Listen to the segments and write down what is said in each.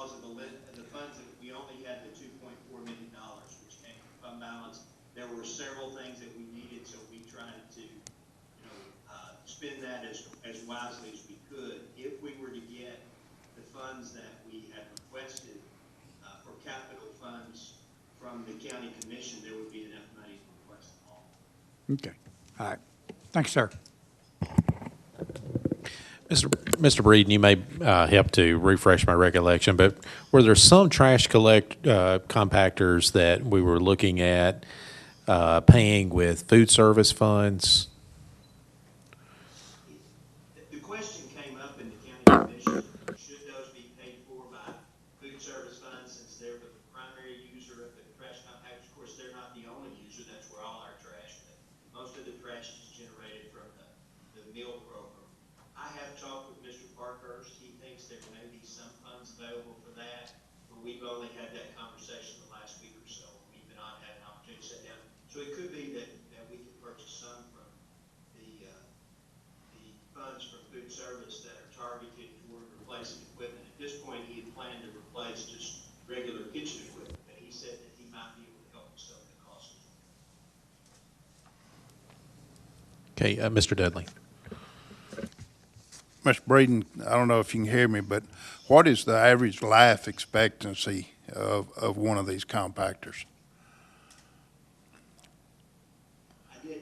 because of the funds that we only had the $2.4 million, which came from fund balance. There were several things that we needed, so we tried to, spend that as wisely as we could. If we were to get the funds that we had requested for capital funds from the county commission, there would be enough money to request them all. Okay. All right. Thanks, sir. Mr. Breeden, you may help to refresh my recollection, but were there some trash compactors that we were looking at paying with food service funds? The question came up in the county commission, should those be paid for by food service funds since they're the primary user of the trash compactors? Of course, they're not the only user, that's where all our trash, most of the trash is generated from the meal program. I have talked with Mr. Parkhurst. He thinks there may be some funds available for that, but we've only had that conversation the last week or so. We've not had an opportunity to sit down. So it could be that we can purchase some from the funds from food service that are targeted toward replacing equipment. At this point, he had planned to replace just regular kitchen equipment, but he said that he might be able to help us over the cost. Okay, Mr. Dudley. Mr. Breeden, I don't know if you can hear me, but what is the average life expectancy of one of these compactors?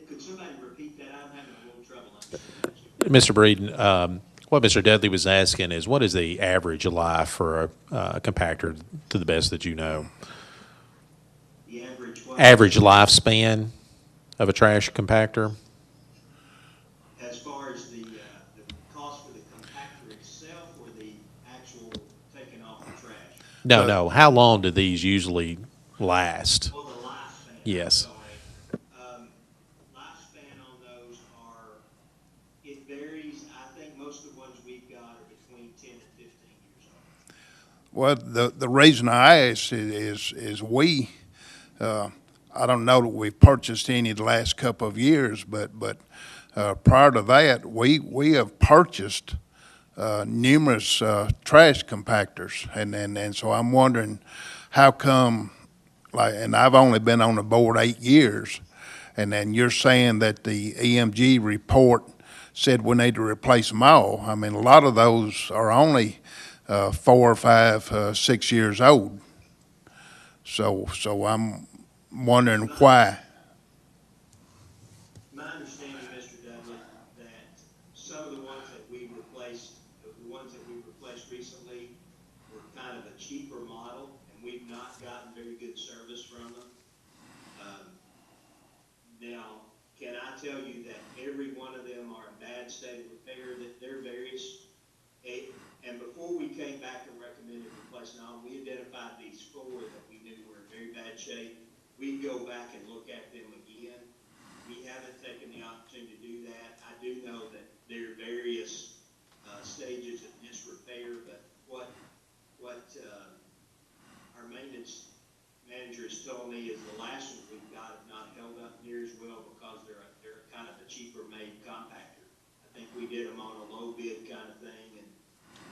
Could somebody repeat that? I'm having a little trouble Mr. understanding. Breeden, what Mr. Dudley was asking is, what is the average life for a compactor, to the best that you know? The average what? Average lifespan of a trash compactor? As far as the cost for the compactor itself or the actual taking off the trash? No. How long do these usually last? Oh, the lifespan. Yes. Sorry. Lifespan on those it varies. I think most of the ones we've got are between 10 and 15 years old. Well, the reason I ask is we, I don't know that we've purchased any the last couple of years, but prior to that, we have purchased numerous trash compactors, and so I'm wondering how come, and I've only been on the board 8 years, and then you're saying that the EMG report said we need to replace them all. I mean, a lot of those are only 4 or 5, 6 years old. So I'm wondering why. My understanding, Mr. Dudley, that some of the ones that we replaced, recently were kind of a cheaper model, and we've not gotten very good service from them. Now, can I tell you that every one of them are in bad state of repair? That they're various. And before we came back and recommended replacing all, we identified these 4 that we knew were in very bad shape. We'd go back and look at them again. We haven't taken the opportunity to do that. I do know that there are various stages of disrepair, but what our maintenance manager has told me is the last ones we've got have not held up near as well because they're kind of a cheaper made compactor. I think we did them on a low bid kind of thing and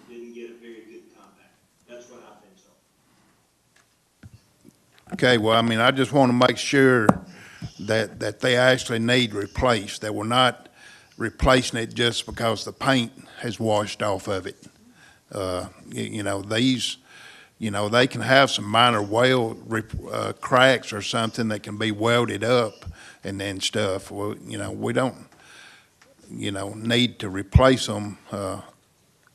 didn't get a very good compactor. That's what I've been told. Okay, well, I mean, I just want to make sure that they actually need replaced, that we're not replacing it just because the paint has washed off of it. These, they can have some minor cracks or something that can be welded up and then stuff. Well, we don't, need to replace them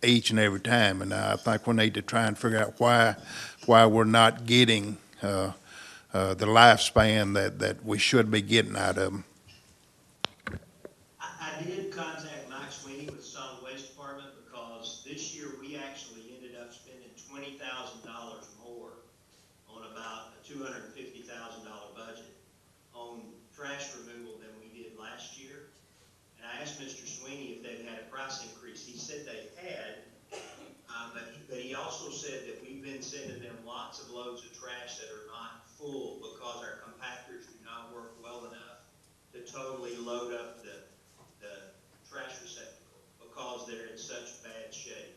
each and every time. And I think we need to try and figure out why we're not getting the lifespan that we should be getting out of them. I did contact Mike Sweeney with the Solid Waste Department because this year we actually ended up spending $20,000 more on about a $250,000 budget on trash removal than we did last year. And I asked Mr. Sweeney if they'd had a price increase. He said they had, but he also said that we've been sending them lots of loads of trash that are not full because our compactors do not work well enough to totally load up the trash receptacle because they're in such bad shape.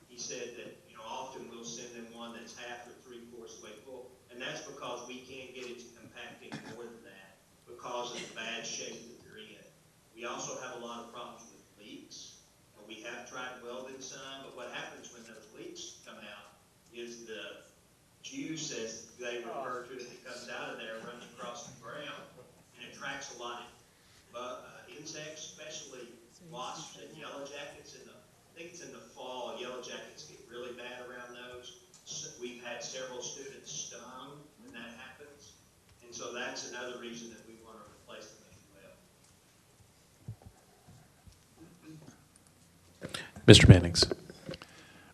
He said that, often we'll send them one it's half or three-fourths the way full. And that's because we can't get it to compact any more than that because of the bad shape that they're in. We also have a lot of problems with leaks. And we have tried welding some, but what happens when those leaks come out is the juice, as they refer to it, that comes out of there runs across the ground and attracts a lot of insects, especially wasps and yellow jackets. I think it's in the fall, yellow jackets get really bad around those. So we've had several students stung when that happens. And so that's another reason that we want to replace them as well. Mr. Pennings.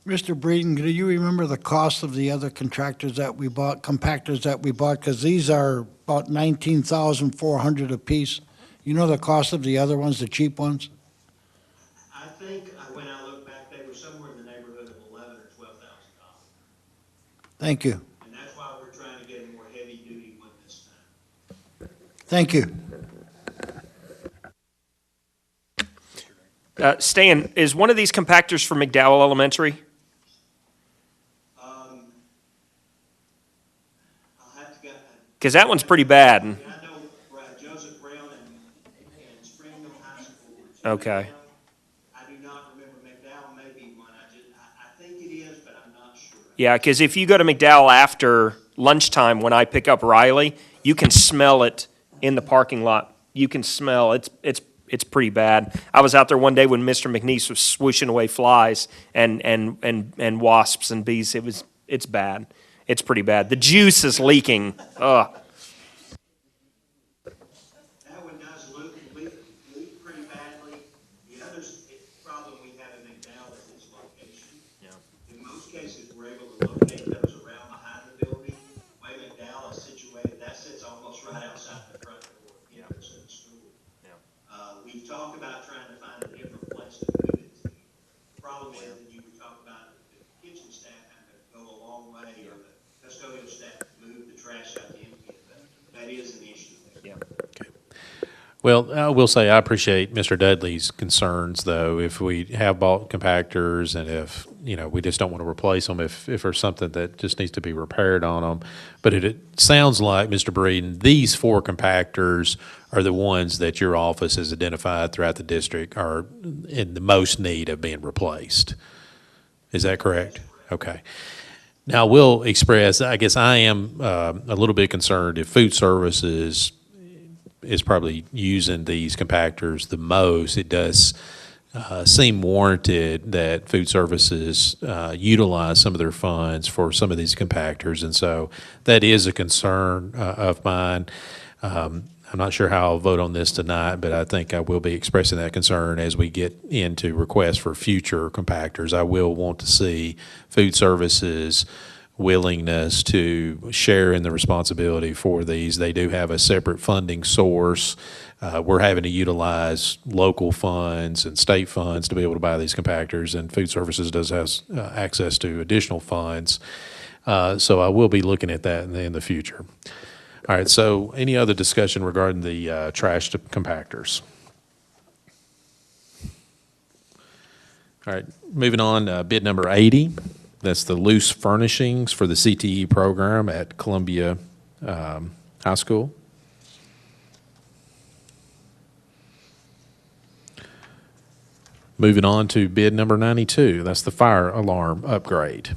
Mr. Breeden, do you remember the cost of the other contractors that we bought, compactors that we bought? Because these are about $19,400 apiece. You know the cost of the other ones, the cheap ones? I think when I look back, they were somewhere in the neighborhood of $11,000 or $12,000. Thank you. And that's why we're trying to get a more heavy-duty one this time. Thank you. Stan, is one of these compactors for McDowell Elementary? I'll have to get. Because that one's pretty bad. I know Joseph Brown and Springfield High School were two. Okay. I do not remember McDowell may be one. I think it is, but I'm not sure. Yeah, because if you go to McDowell after lunchtime when I pick up Riley, you can smell it in the parking lot. You can smell it's pretty bad. I was out there one day when Mr. McNeese was swooshing away flies and wasps and bees. It's bad. It's pretty bad. The juice is leaking. Ugh. That one does leak pretty badly. The other problem we have in McDowell is its location. Yeah. In most cases, we're able to locate those around behind the building. The way McDowell is situated, that sits almost right outside the front door of the entrance of the school. Yeah. We've talked about trying to find a different place to move it to. The problem is that you were talking about the kitchen staff having to go a long way, or the custodial staff to move the trash out to empty it, but that is an issue there. Yeah. Well, I will say I appreciate Mr. Dudley's concerns, though. If we have bought compactors and if, we just don't want to replace them, if there's something that just needs to be repaired on them. But it sounds like, Mr. Breeden, these 4 compactors are the ones that your office has identified throughout the district are in the most need of being replaced. Is that correct? Okay. Now, we'll express, I guess I am a little bit concerned if food services is probably using these compactors the most. It does seem warranted that food services utilize some of their funds for some of these compactors, and so that is a concern of mine. I'm not sure how I'll vote on this tonight, but I think I will be expressing that concern as we get into requests for future compactors. I will want to see food services willingness to share in the responsibility for these. They do have a separate funding source. We're having to utilize local funds and state funds to be able to buy these compactors, and food services does have access to additional funds. So I will be looking at that in the future. All right, so any other discussion regarding the trash compactors? All right, moving on, bid number 80. That's the loose furnishings for the CTE program at Columbia High School. Moving on to bid number 92. That's the fire alarm upgrade.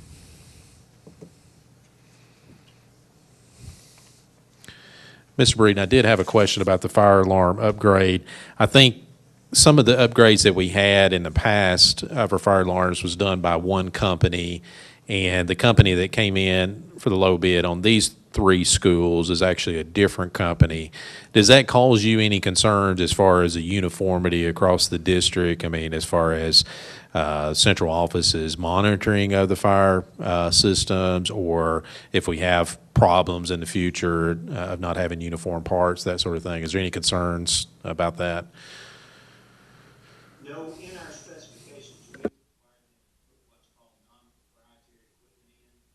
Mr. Breeden, I did have a question about the fire alarm upgrade. I think some of the upgrades that we had in the past for fire alarms was done by one company, and the company that came in for the low bid on these 3 schools is actually a different company. Does that cause you any concerns as far as the uniformity across the district? I mean, as far as central offices monitoring of the fire systems, or if we have problems in the future of not having uniform parts, that sort of thing. Is there any concerns about that? No, in our specifications, we require them to put what's called non-proprietary equipment in,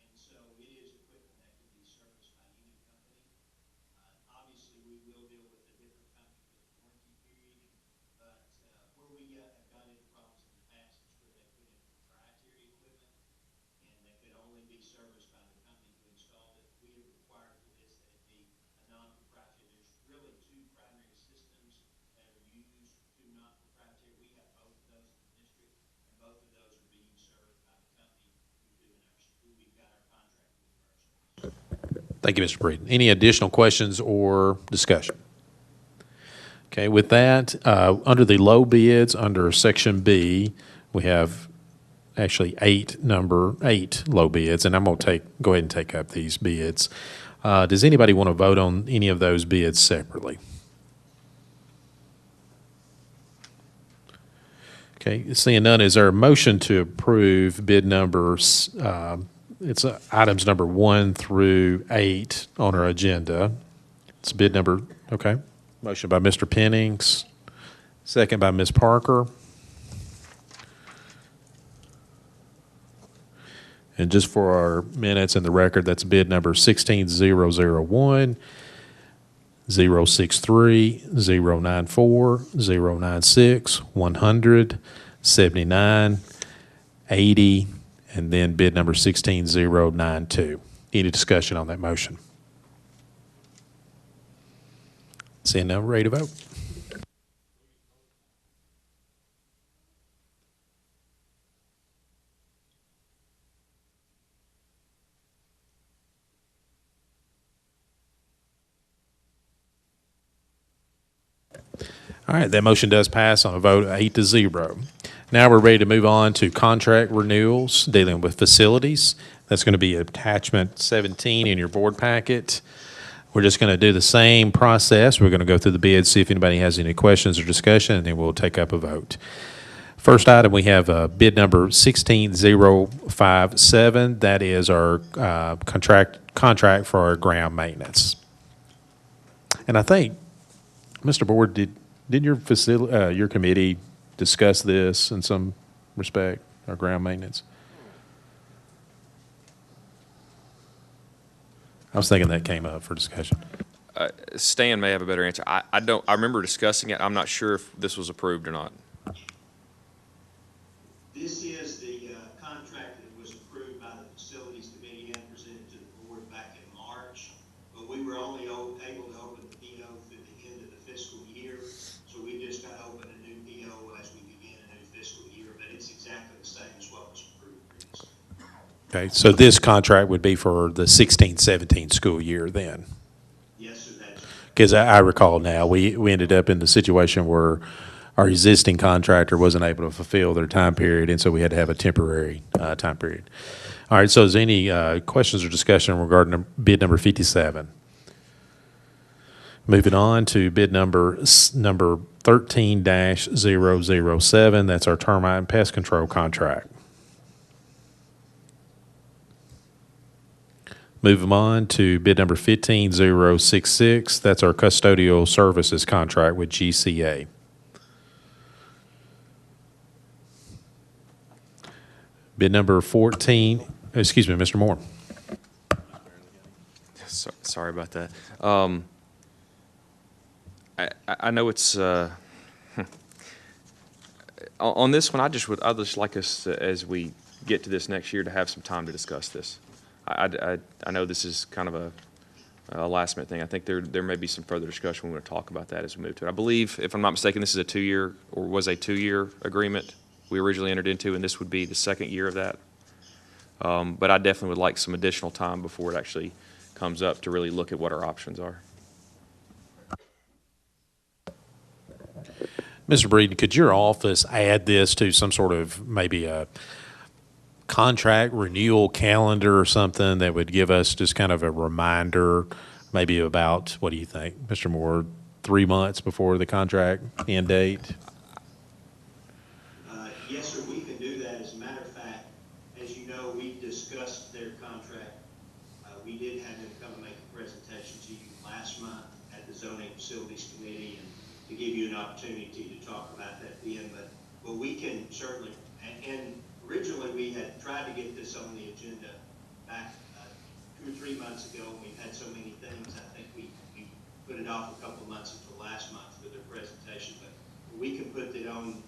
and so it is equipment that can be serviced by any company. Obviously, we will deal with a different company for the warranty period, but where we have got into problems in the past is where they put in proprietary equipment, and they could only be serviced Thank you, Mr. Breeden. Any additional questions or discussion? Okay, with that, under the low bids, under Section B, we have actually number eight low bids, and I'm going to go ahead and take up these bids. Does anybody want to vote on any of those bids separately? Okay, seeing none, is there a motion to approve bid numbers, items number 1 through 8 on our agenda? It's bid number, okay. Motion by Mr. Pennings, second by Ms. Parker. And just for our minutes in the record, that's bid number 16001, 063, 094, 096, 100, 79, 80, and then bid number 16092. Any discussion on that motion? Seeing none, ready to vote. All right, that motion does pass on a vote of 8-0. Now we're ready to move on to contract renewals dealing with facilities. That's going to be attachment 17 in your board packet. We're just going to do the same process. We're going to go through the bids, see if anybody has any questions or discussion, and then we'll take up a vote. First item, we have bid number 16057. That is our contract for our ground maintenance. And I think, Mr. Board, did your committee discuss this in some respect, our ground maintenance? I was thinking that came up for discussion. Stan may have a better answer. I remember discussing it. I'm not sure if this was approved or not. This is the contract that was approved by the Facilities Committee and presented to the board back in March, but we were only able to open the PO through the end of the fiscal year, so we just got to open a new PO as we begin a new fiscal year, but it's exactly the same as what was approved previously. Okay, so this contract would be for the 16-17 school year then? Yes, sir, that's Because I recall now, we ended up in the situation where our existing contractor wasn't able to fulfill their time period, and so we had to have a temporary time period. All right, so is there any questions or discussion regarding bid number 57? Moving on to bid number 13-007, that's our termite and pest control contract. Moving on to bid number 15066, that's our custodial services contract with GCA. Bid number 14, excuse me, Mr. Moore. Sorry about that. I know it's on this one. I'd just like us to, as we get to this next year, to have some time to discuss this. I know this is kind of a last minute thing. I think there may be some further discussion. We're going to talk about that as we move to it. I believe, if I'm not mistaken, this is a 2-year or was a 2-year agreement we originally entered into, and this would be the second year of that. But I definitely would like some additional time before it actually comes up to really look at what our options are. Mr. Breeden, could your office add this to some sort of maybe a contract renewal calendar or something that would give us just kind of a reminder, maybe about, what do you think, Mr. Moore, 3 months before the contract end date? Yes, sir, we can do that. As a matter of fact, as you know, we discussed their contract. We did have them come and make a presentation to you last month at the Zoning Facilities Committee, and to give you an opportunity to talk about that then. But we can certainly, and originally we had tried to get this on the agenda back 2 or 3 months ago, and we've had so many things. I think we put it off a couple of months until last month for their presentation, but we can put it on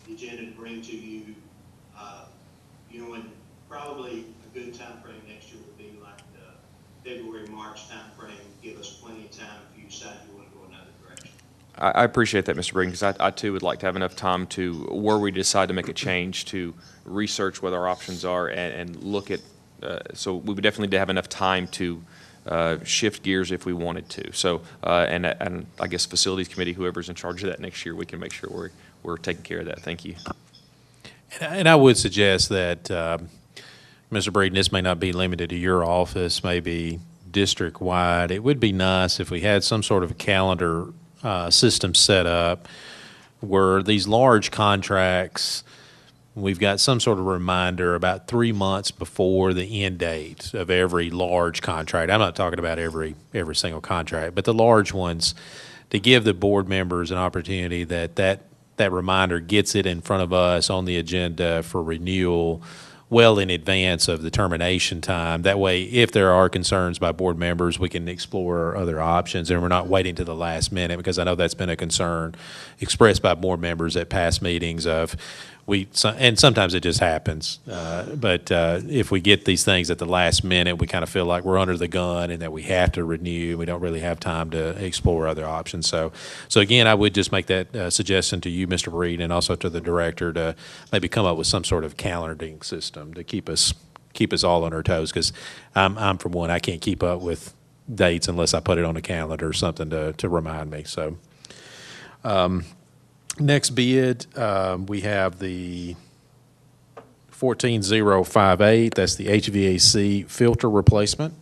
the agenda to bring to you, and probably a good time frame next year would be like the February, March time frame. Give us plenty of time if you decide you want to go another direction. I appreciate that, Mr. Breeden, because I too would like to have enough time to, where we decide to make a change, to research what our options are and look at, so we would definitely need to have enough time to shift gears if we wanted to. So, and I guess Facilities Committee, whoever's in charge of that next year, we can make sure we're taking care of that. Thank you. And I would suggest that, Mr. Breeden, this may not be limited to your office, maybe district-wide. It would be nice if we had some sort of a calendar system set up where these large contracts, we've got some sort of reminder about 3 months before the end date of every large contract. I'm not talking about every single contract, but the large ones, to give the board members an opportunity that reminder gets it in front of us on the agenda for renewal well in advance of the termination time. That way, if there are concerns by board members, we can explore other options, and we're not waiting to the last minute, because I know that's been a concern expressed by board members at past meetings of, and sometimes it just happens, but if we get these things at the last minute, we kind of feel like we're under the gun and that we have to renew. We don't really have time to explore other options. So again, I would just make that suggestion to you, Mr. Breed, and also to the director to maybe come up with some sort of calendaring system to keep us all on our toes, because I'm for one, I can't keep up with dates unless I put it on a calendar or something to remind me. So. Next bid, we have the 14058. That's the HVAC filter replacement.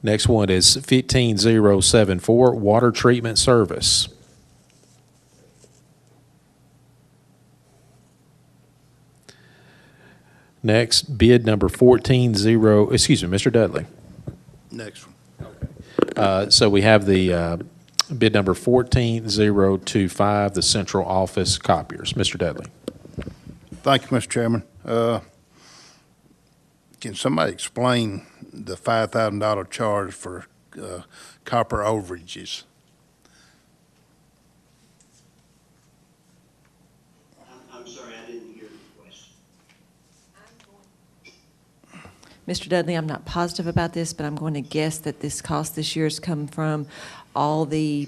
Next one is 15074, water treatment service. Next, bid number Mr. Dudley. Next one. So we have the bid number 14025, the central office copiers. Mr. Dudley. Thank you, Mr. Chairman. Can somebody explain the $5,000 charge for copper overages? I'm sorry, I didn't hear the question. Mr. Dudley, I'm not positive about this, but I'm going to guess that this cost this year has come from all the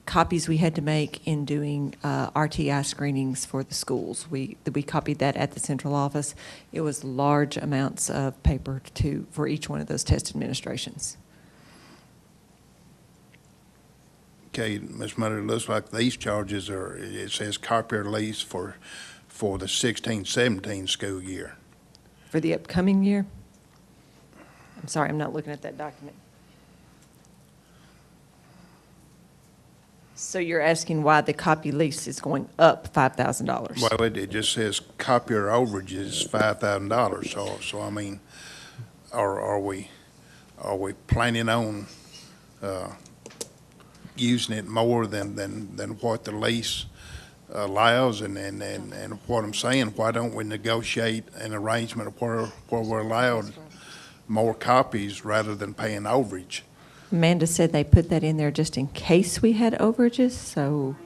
copies we had to make in doing RTI screenings for the schools. We copied that at the central office. It was large amounts of paper for each one of those test administrations. Okay, Ms. Miller, it looks like these charges it says copier lease for the 16-17 school year. For the upcoming year? I'm sorry, I'm not looking at that document. So you're asking why the copy lease is going up $5,000? Well, it just says copier overages $5,000. So I mean, are we planning on using it more than what the lease allows? And what I'm saying, why don't we negotiate an arrangement where we're allowed more copies rather than paying overage? Amanda said they put that in there just in case we had overages, so.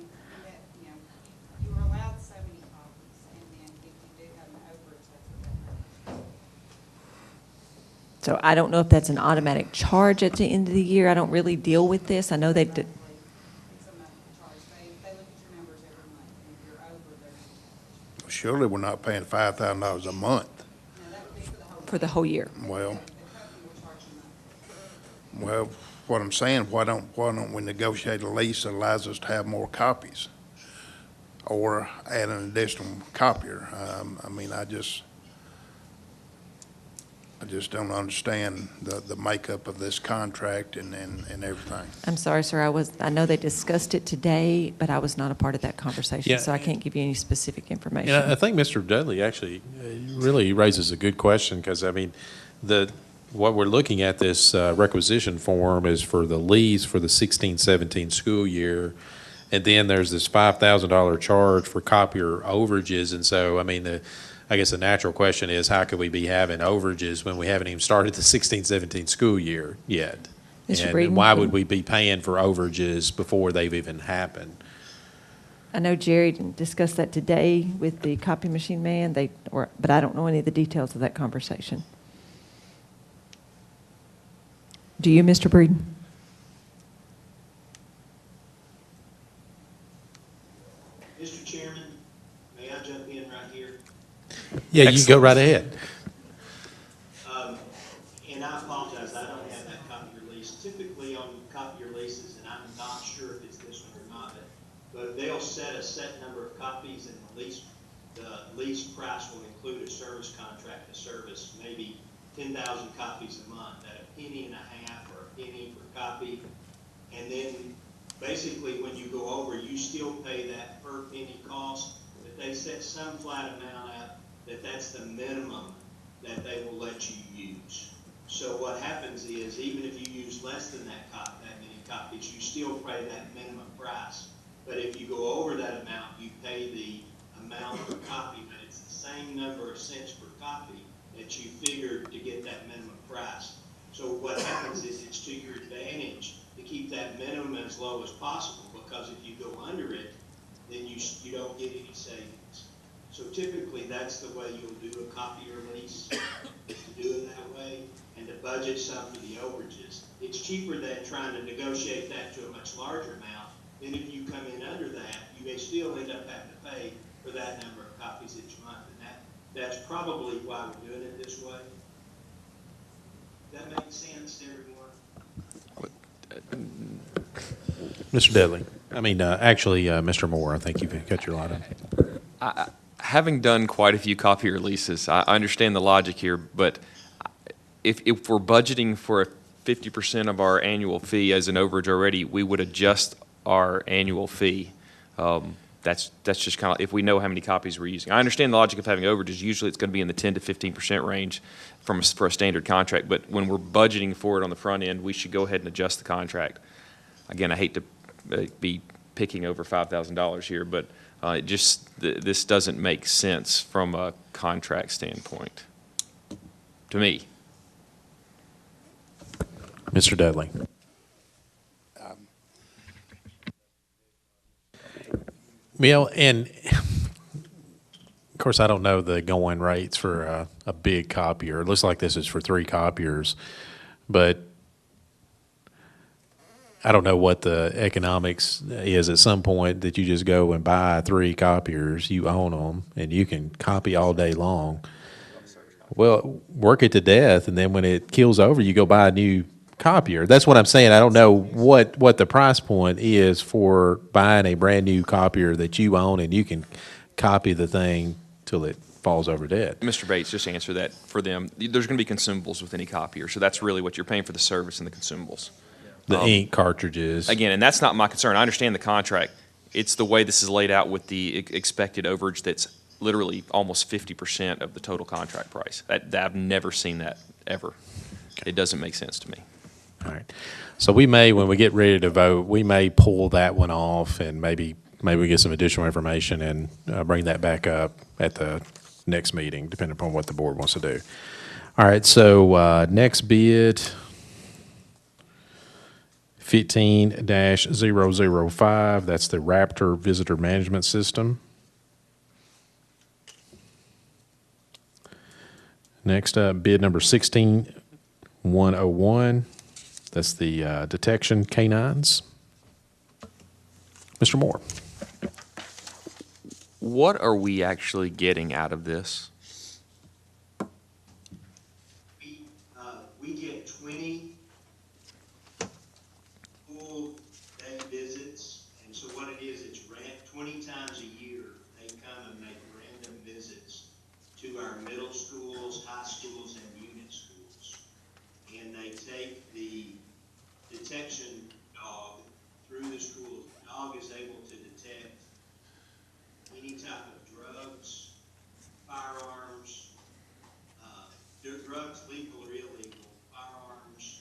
You were allowed so many copies, and then if you do have an overage, that's what that. So I don't know if that's an automatic charge at the end of the year. I don't really deal with this. I know they did. It's a monthly charge. They look at your numbers every month, and if you're over, they're going to charge. Surely we're not paying $5,000 a month. Now, that would be For the whole year. Well, the company will charge you monthly. well, what I'm saying, why don't we negotiate a lease that allows us to have more copies, or add an additional copier? I mean, I just don't understand the makeup of this contract and everything. I'm sorry, sir. I know they discussed it today, but I was not a part of that conversation, Yeah. so I can't give you any specific information. Yeah, I think Mr. Dudley actually really raises a good question, because, I mean, what we're looking at, this requisition form, is for the lease for the 16-17 school year, and then there's this $5,000 charge for copier overages. And so, I mean, I guess the natural question is, how could we be having overages when we haven't even started the 16-17 school year yet? Mr. Breeden, And why would we be paying for overages before they've even happened? I know Jerry discussed that today with the copy machine man, but I don't know any of the details of that conversation. Do you, Mr. Breeden? Mr. Chairman, may I jump in right here? Yeah, you go Excellent. right ahead. And I apologize, I don't have that copier lease. Typically on copier leases, and I'm not sure if it's this one or not, but they'll set a set number of copies and the lease price will include a service contract to service maybe 10,000 copies a month at a penny and a half or a penny per copy. And then basically when you go over, you still pay that per penny cost, but they set some flat amount out that's the minimum that they will let you use. So what happens is, even if you use less than that many copies, you still pay that minimum price. But if you go over that amount, you pay the amount per copy, but it's the same number of cents per copy that you figured to get that minimum price. So what happens is it's to your advantage to keep that minimum as low as possible, because if you go under it, then you don't get any savings. So typically, that's the way you'll do a copier lease, is to do it that way, and to budget some for the overages. It's cheaper than trying to negotiate that to a much larger amount. Then if you come in under that, you may still end up having to pay for that number of copies each month, and that's probably why we're doing it this way. Does that make sense to everyone? Mr. Dudley. Mr. Moore, I think you've got your light on. Having done quite a few copier leases, I understand the logic here, but if we're budgeting for a 50% of our annual fee as an overage already, we would adjust our annual fee. That's just kind of, if we know how many copies we're using. I understand the logic of having overages. Usually it's going to be in the 10 to 15% range for a standard contract, but when we're budgeting for it on the front end, we should go ahead and adjust the contract. Again, I hate to be picking over $5,000 here, but this doesn't make sense from a contract standpoint, to me. Mr. Dudley. Well, and of course, I don't know the going rates for a big copier. It looks like this is for 3 copiers, but I don't know what the economics is at some point that you just go and buy 3 copiers, you own them, and you can copy all day long. Well, work it to death, and then when it kills over, you go buy a new copier. That's what I'm saying. I don't know what the price point is for buying a brand new copier that you own and you can copy the thing till it falls over dead. Mr. Bates, just answer that for them. There's going to be consumables with any copier, so that's really what you're paying for, the service and the consumables. The ink cartridges. Again, and that's not my concern. I understand the contract. It's the way this is laid out with the expected overage that's literally almost 50% of the total contract price. That I've never seen that ever. It doesn't make sense to me. All right. So we may, when we get ready to vote, we may pull that one off and maybe we get some additional information and bring that back up at the next meeting, depending upon what the board wants to do. All right. So next bid, 15-005. That's the Raptor Visitor Management System. Next up, bid number 16101. That's the detection canines. Mr. Moore. What are we actually getting out of this? We get 20 full day visits, and so what it is, it's 20 times a year, they come and make random visits to our middle schools, high schools, and unit schools. And they take the detection dog through the school. The dog is able to detect any type of drugs, firearms, drugs, legal or illegal, firearms,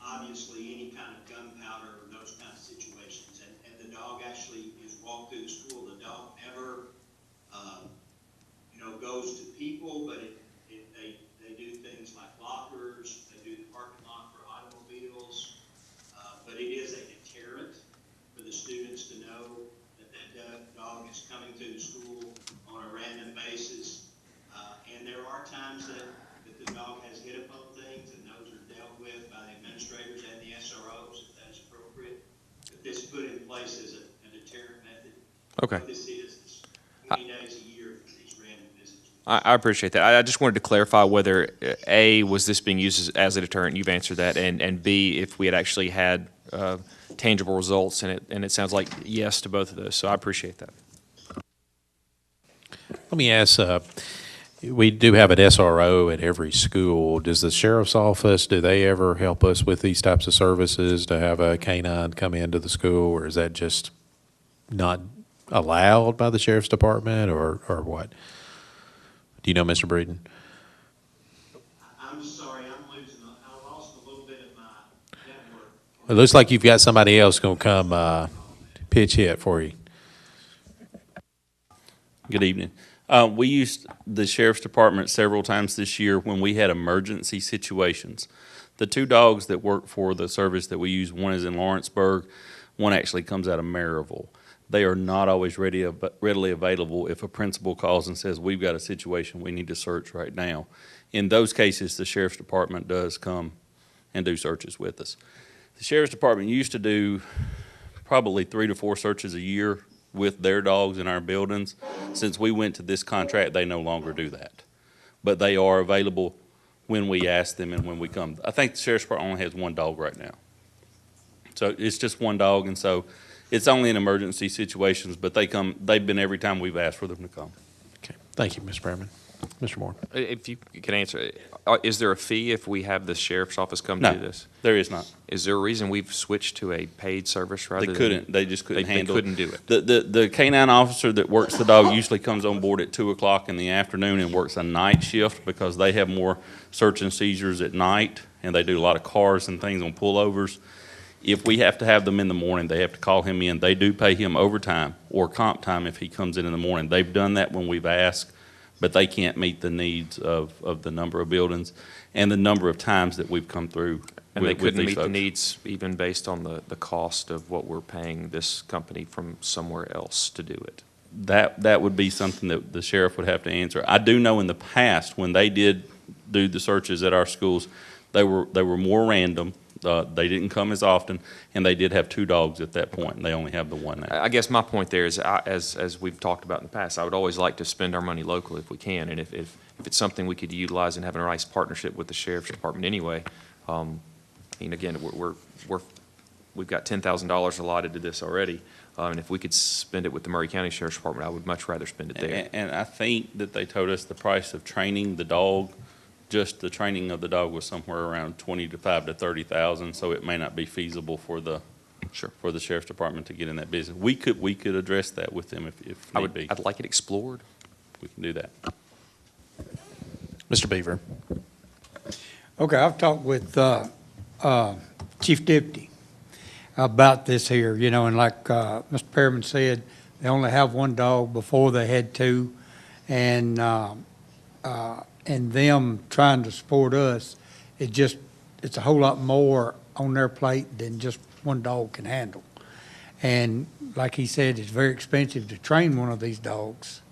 obviously any kind of gunpowder, those kind of situations. And the dog actually is walked through the school. The dog never, goes to people, but they do things like lockers, they do the parking lot for automobiles, but it is a deterrent for the students to know that dog is coming to the school on a random basis. And there are times that the dog has hit upon things, and those are dealt with by the administrators and the SROs if that is appropriate. But this is put in place as a deterrent method. Okay. What this is 20 days a year for these random visits. I appreciate that. I just wanted to clarify whether, A, was this being used as a deterrent? You've answered that. And B, if we had actually had tangible results, and it sounds like yes to both of those. So I appreciate that. Let me ask, we do have an SRO at every school. Does the sheriff's office, do they ever help us with these types of services to have a canine come into the school, or is that just not allowed by the sheriff's department, or what? Do you know, Mr. Breeden? I'm sorry, I lost a little bit of my network. It looks like you've got somebody else going to come pitch hit for you. Good evening. We used the sheriff's department several times this year when we had emergency situations. The two dogs that work for the service that we use, one is in Lawrenceburg, one actually comes out of Maryville. They are not always readily available if a principal calls and says, we've got a situation, we need to search right now. In those cases, the sheriff's department does come and do searches with us. The sheriff's department used to do probably 3 to 4 searches a year with their dogs in our buildings. Since we went to this contract, they no longer do that. But they are available when we ask them and when we come. I think the sheriff's department only has 1 dog right now. So it's just 1 dog, and so it's only in emergency situations, but they come, they've been every time we've asked for them to come. Okay. Thank you, Mr. Berman. Mr. Moore. If you can answer, is there a fee if we have the sheriff's office come No, do this? there is not. Is there a reason we've switched to a paid service rather They than? couldn't, they just couldn't handle it. They couldn't do it. The canine officer that works the dog usually comes on board at 2 o'clock in the afternoon and works a night shift because they have more search and seizures at night, and they do a lot of cars and things on pullovers. If we have to have them in the morning, they have to call him in. They do pay him overtime or comp time if he comes in the morning. They've done that when we've asked, but they can't meet the needs of the number of buildings and the number of times that we've come through. And they with couldn't these meet the folks. needs even based on the cost of what we're paying this company from somewhere else to do it? That would be something that the sheriff would have to answer. I do know in the past, when they did do the searches at our schools, they were more random. They didn't come as often, and they did have 2 dogs at that point, and they only have the 1 now. I guess my point there is, as we've talked about in the past, I would always like to spend our money locally if we can, and if it's something we could utilize and have a nice partnership with the sheriff's department anyway. I mean, again, we've got $10,000 allotted to this already, and if we could spend it with the Murray County Sheriff's Department, I would much rather spend it there. And I think that they told us the price of training the dog, just the training of the dog, was somewhere around $25,000 to $30,000, so it may not be feasible for the sheriff's department to get in that business. We could address that with them if need be. I'd like it explored. We can do that. Mr. Beaver. Okay, I've talked with Chief Deputy about this here, you know, and like Mr. Perriman said, they only have 1 dog. Before they had 2, and them trying to support us, it's a whole lot more on their plate than just 1 dog can handle. And like he said, it's very expensive to train one of these dogs.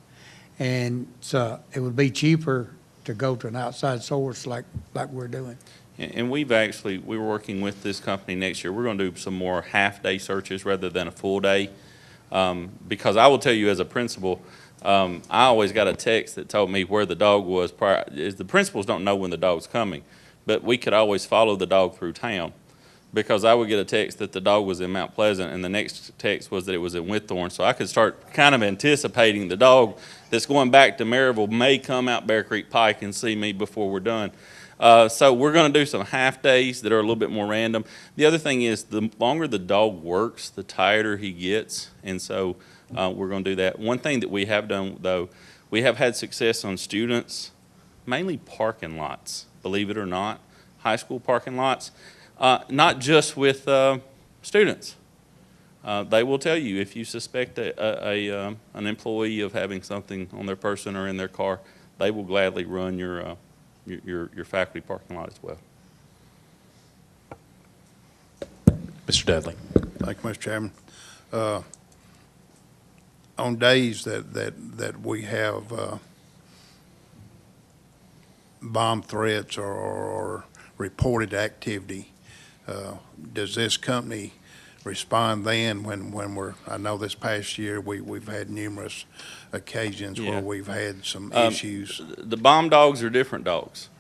And so it would be cheaper to go to an outside source like we're doing. And we're working with this company next year. We're going to do some more half-day searches rather than a full day. Because I will tell you, as a principal, I always got a text that told me where the dog was prior. The principals don't know when the dog's coming, but we could always follow the dog through town, because I would get a text that the dog was in Mount Pleasant, and the next text was that it was in Whitthorne. So I could start kind of anticipating the dog that's going back to Maryville may come out Bear Creek Pike and see me before we're done. So we're going to do some half days that are a little bit more random. The other thing is, the longer the dog works, the tireder he gets, and so we're going to do that. One thing that we have done, though, we have had success on students, mainly parking lots, believe it or not, high school parking lots, not just with students. They will tell you if you suspect an employee of having something on their person or in their car, they will gladly run your faculty parking lot as well. Mr. Dudley. Thank you, Mr. Chairman. On days that we have bomb threats or reported activity, does this company respond then when I know this past year, we've had numerous occasions Yeah. where we've had some issues. The bomb dogs are different dogs.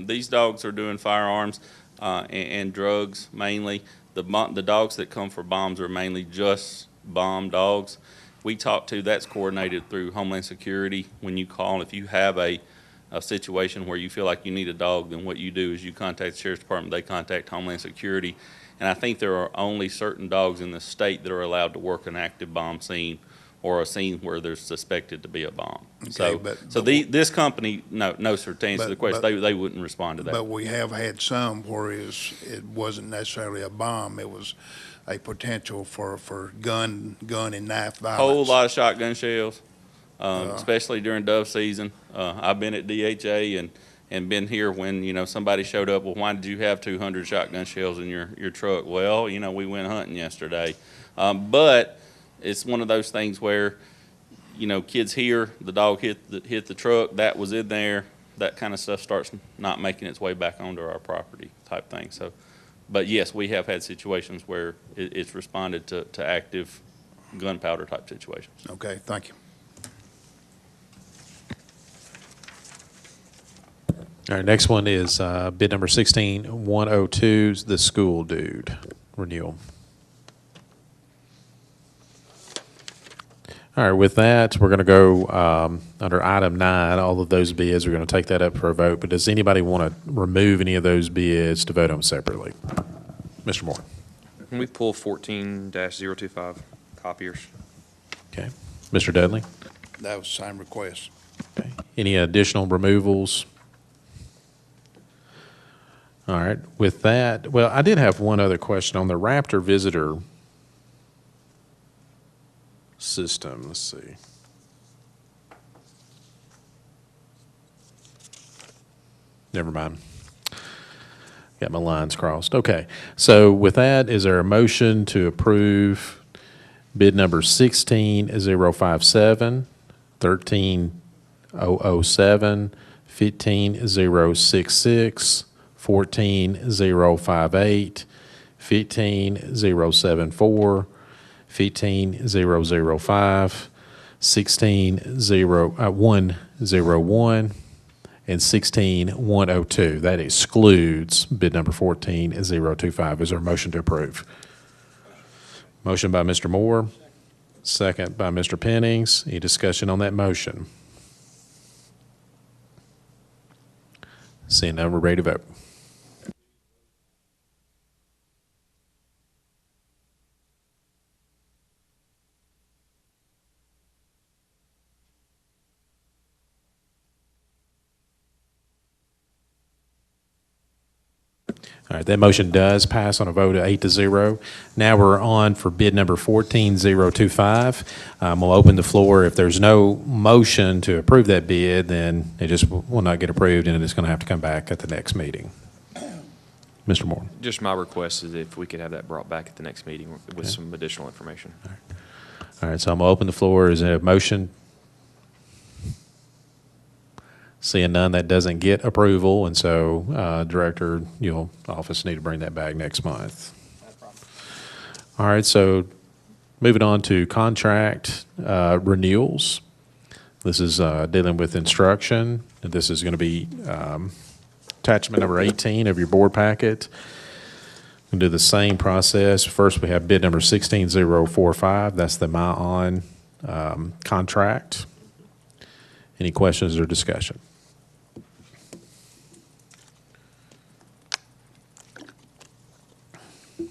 These dogs are doing firearms and drugs mainly. The dogs that come for bombs are mainly just bomb dogs. That's coordinated through Homeland Security. When you call, if you have a situation where you feel like you need a dog, then what you do is you contact the Sheriff's Department, they contact Homeland Security. And I think there are only certain dogs in the state that are allowed to work an active bomb scene or a scene where there's suspected to be a bomb. Okay, This company, no, sir, to answer the question, they wouldn't respond to that. But we have had some where it wasn't necessarily a bomb, it was a potential for gun and knife violence. Whole lot of shotgun shells, especially during dove season. I've been at DHA and been here when, somebody showed up, well, why did you have 200 shotgun shells in your truck? Well, we went hunting yesterday. But it's one of those things where, kids hear the dog hit the truck, that was in there, that kind of stuff starts not making its way back onto our property type thing. So, but yes, we have had situations where it's responded to active gunpowder type situations. Okay, thank you. All right, next one is bid number 16102, the school dude renewal. All right, with that, we're going to go under item 9, all of those bids, we're going to take that up for a vote. But does anybody want to remove any of those bids to vote on separately? Mr. Moore. Can we pull 14-025 copiers? Okay. Mr. Dudley? That was the same request. Okay. Any additional removals? All right, with that, well, I did have one other question on the Raptor visitor system. Let's see. Never mind. Got my lines crossed. Okay, so with that, is there a motion to approve bid number 16057, 13007, 15066, 14058, 15074, 15005, 16101, and 16102. That excludes bid number 14025. Is there a motion to approve? Motion by Mr. Moore, second by Mr. Pennings. Any discussion on that motion? Seeing none, we're ready to vote. All right, that motion does pass on a vote of 8-0. Now we're on for bid number 14025. We'll open the floor. If there's no motion to approve that bid, then it just will not get approved, and it's going to have to come back at the next meeting. Mr. Moore. Just my request is if we could have that brought back at the next meeting with some additional information. All right, so I'm going to open the floor. Is there a motion? Seeing none, that doesn't get approval, and so, Director, you'll office need to bring that back next month. All right, so moving on to contract renewals. This is dealing with instruction. This is going to be attachment number 18 of your board packet. We'll do the same process. First, we have bid number 16045. That's the MyOn contract. Any questions or discussion?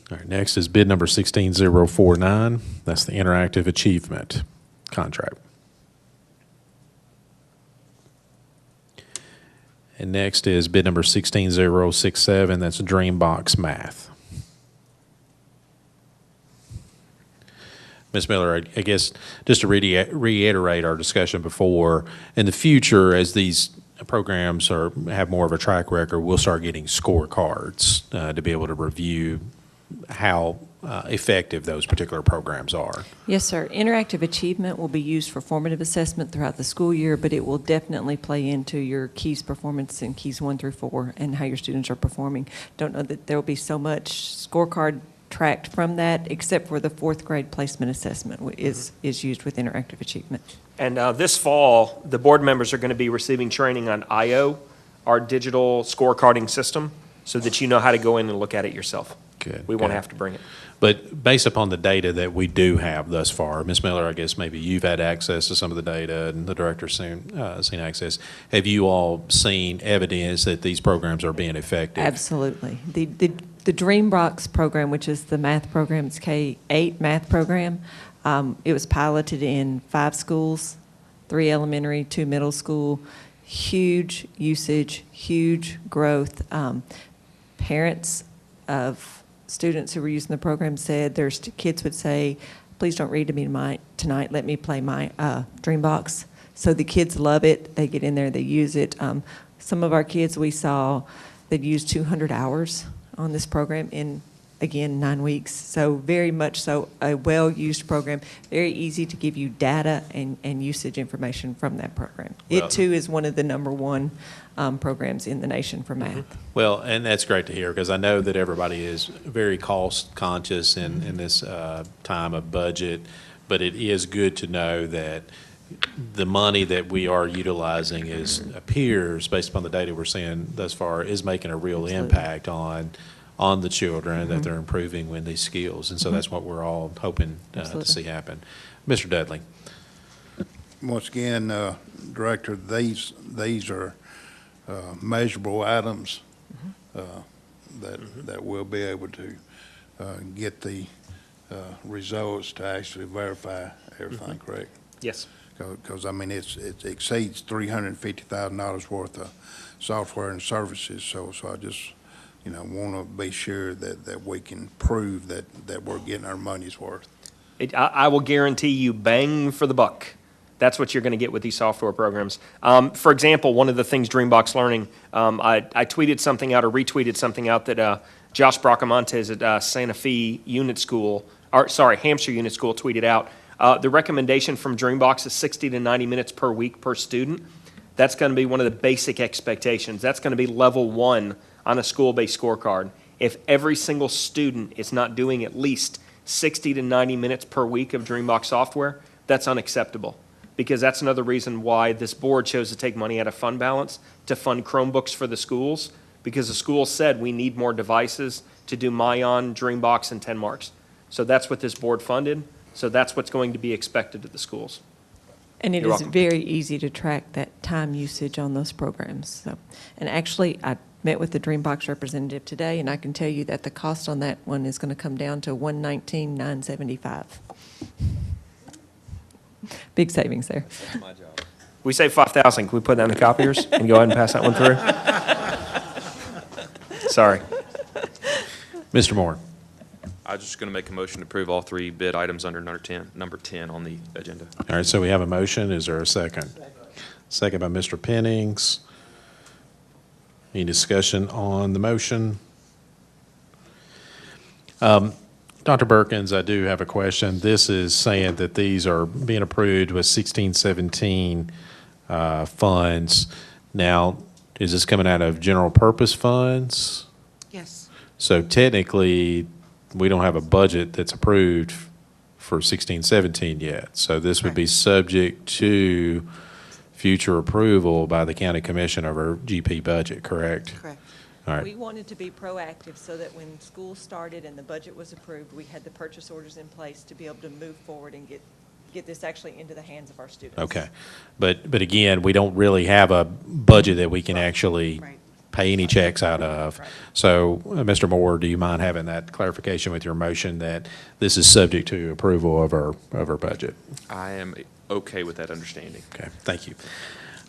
All right, next is bid number 16049. That's the Interactive Achievement contract. And next is bid number 16067. That's Dreambox Math. Ms. Miller, I guess just to reiterate our discussion before, in the future, as these programs have more of a track record, we'll start getting scorecards to be able to review how effective those particular programs are. Yes, sir. Interactive achievement will be used for formative assessment throughout the school year, but it will definitely play into your KEYS performance in KEYS 1 through 4 and how your students are performing. Don't know that there will be so much scorecard tracked from that, except for the fourth grade placement assessment is used with interactive achievement. And this fall, the board members are going to be receiving training on IO, our digital scorecarding system, so that you know how to go in and look at it yourself. Good, We won't good. have to bring it. But based upon the data that we do have thus far, Ms. Miller, I guess maybe you've had access to some of the data and the director's seen access. Have you all seen evidence that these programs are being effective? Absolutely. The Dreambox program, which is the math program, it's K-8 math program, it was piloted in 5 schools, 3 elementary, 2 middle school. Huge usage, huge growth. Parents of students who were using the program said there's kids would say, please don't read to me tonight, let me play my Dreambox. So the kids love it, they get in there, they use it. Some of our kids we saw, they'd use 200 hours on this program in, again, 9 weeks. So very much so a well-used program, very easy to give you data and usage information from that program. Well, It too is one of the #1 programs in the nation for math. Well, and that's great to hear, because I know that everybody is very cost conscious in this time of budget, but it is good to know that the money that we are utilizing appears, based upon the data we're seeing thus far, is making a real impact on the children, that they're improving with these skills. And so that's what we're all hoping to see happen. Mr. Dudley. Once again, Director, these are measurable items that we'll be able to get the results to actually verify everything, correct? Yes. Because, I mean, it exceeds $350,000 worth of software and services, so I just, want to be sure that we can prove that we're getting our money's worth. I will guarantee you bang for the buck. That's what you're going to get with these software programs. For example, one of the things Dreambox Learning, I tweeted something out or retweeted something out that Josh Bracamontes at Santa Fe Unit School, Hampshire Unit School tweeted out. The recommendation from Dreambox is 60 to 90 minutes per week per student. That's going to be one of the basic expectations. That's going to be level 1 on a school-based scorecard. If every single student is not doing at least 60 to 90 minutes per week of Dreambox software, that's unacceptable. Because that's another reason why this board chose to take money out of fund balance to fund Chromebooks for the schools, because the schools said we need more devices to do Mayan, Dreambox, and 10 Marks. So that's what this board funded. So that's what's going to be expected of the schools. And it You're is welcome. very easy to track that time usage on those programs. So, and actually, I met with the Dreambox representative today, and I can tell you that the cost on that one is going to come down to $119,975. Big savings there. That's my job. We say 5,000. Can we put that in the copiers and go ahead and pass that one through? Sorry. Mr. Moore. I'm just going to make a motion to approve all 3 bid items under number 10 on the agenda. All right, so we have a motion. Is there a second? Second by Mr. Pennings. Any discussion on the motion? Dr. Perkins, I do have a question. This is saying that these are being approved with 1617 funds. Now, is this coming out of general purpose funds? Yes. So technically, we don't have a budget that's approved for 1617 yet. So this would be subject to future approval by the county commission of our GP budget, correct? Correct. All right. We wanted to be proactive so that when school started and the budget was approved, we had the purchase orders in place to be able to move forward and get this actually into the hands of our students. Okay. But again, we don't really have a budget that we can actually Right. pay any checks out of. Right. So, Mr. Moore, do you mind having that clarification with your motion that this is subject to approval of our budget? I am okay with that understanding. Okay, thank you.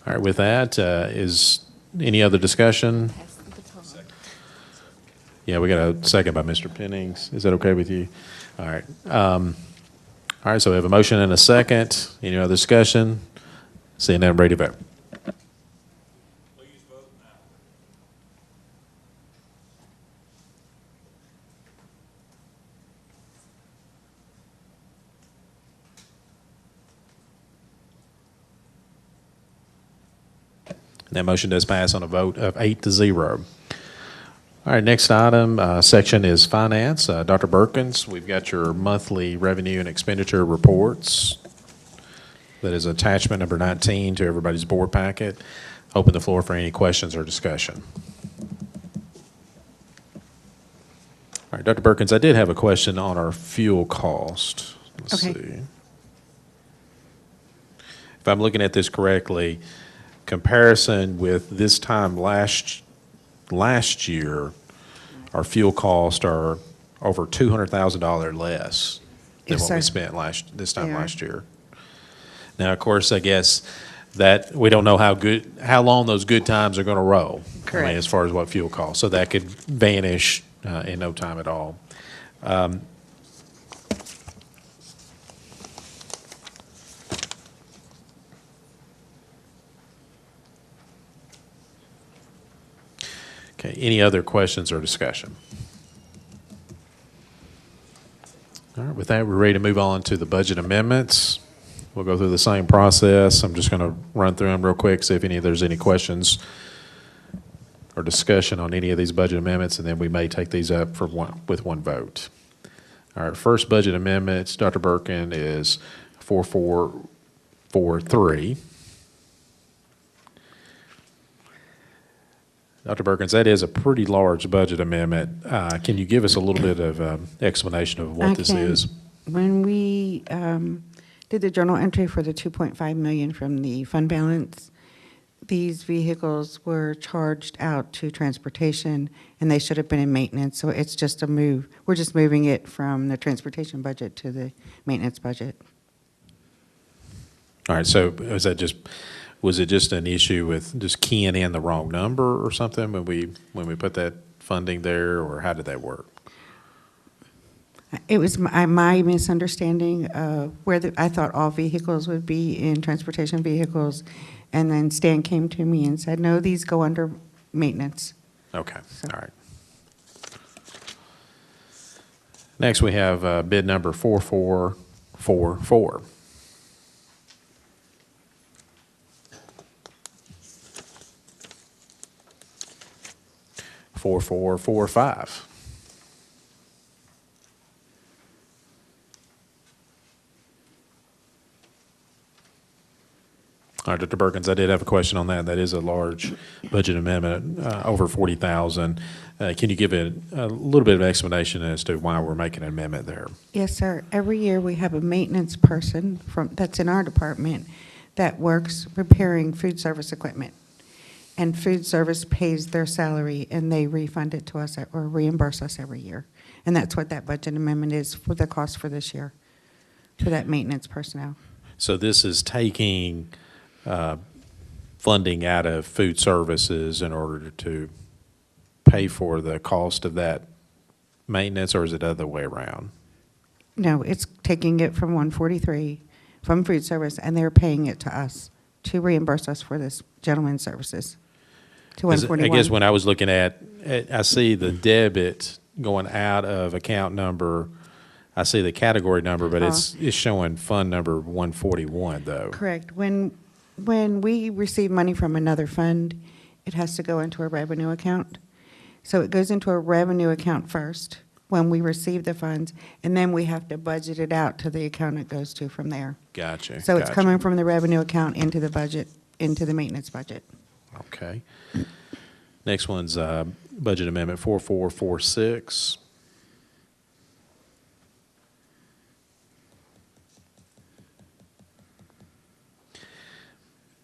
All right, with that, is any other discussion? Pass the baton. Yeah, we got a second by Mr. Pennings. Is that okay with you? All right. All right, so we have a motion and a second. Any other discussion? Seeing none, ready to vote. That motion does pass on a vote of 8-0. All All right, next item, section is finance. Dr. Perkins, we've got your monthly revenue and expenditure reports. That is attachment number 19 to everybody's board packet. Open the floor for any questions or discussion. All right, Dr. Perkins, I did have a question on our fuel cost. Let's Okay. see. If I'm looking at this correctly, comparison with this time last year, our fuel costs are over $200,000 less than Yes, what we sir. spent this time They are. last year. Now, of course, I guess that we don't know how long those good times are going to roll. I mean, Correct. as far as what fuel costs, so that could vanish in no time at all. Okay, any other questions or discussion? All right, with that, we're ready to move on to the budget amendments. We'll go through the same process. I'm just going to run through them real quick, see if there's any questions or discussion on any of these budget amendments, and then we may take these up with one vote. All right, first budget amendments, Dr. Birkin, is 4443. Dr. Perkins, that is a pretty large budget amendment. Can you give us a little bit of explanation of what this is? When we did the journal entry for the 2.5 million from the fund balance, these vehicles were charged out to transportation, and they should have been in maintenance, so it's just a move. We're just moving it from the transportation budget to the maintenance budget. All right, so was it just an issue with just keying in the wrong number or something when we put that funding there, or how did that work? It was my misunderstanding of I thought all vehicles would be in transportation vehicles, and then Stan came to me and said, no, these go under maintenance. Okay, all right. Next, we have bid number 4444. Four, 5. All right, Dr. Perkins, I did have a question on that. That is a large budget amendment, over 40,000. Can you give it a little bit of explanation as to why we're making an amendment there? Yes, sir. Every year, we have a maintenance person that's in our department that works repairing food service equipment. And food service pays their salary, and they refund it to us or reimburse us every year. And that's what that budget amendment is for the cost for this year, for that maintenance personnel. So this is taking funding out of food services in order to pay for the cost of that maintenance, or is it the other way around? No, it's taking it from 143, from food service, and they're paying it to us to reimburse us for this gentleman's services. To 141. I guess when I was looking at, I see the debit going out of account number, I see the category number, but it's showing fund number 141, though. Correct. When we receive money from another fund, it has to go into a revenue account. So it goes into a revenue account first when we receive the funds, and then we have to budget it out to the account it goes to from there. Gotcha. So it's coming from the revenue account into the budget, into the maintenance budget. Okay. Next one's budget amendment 4446.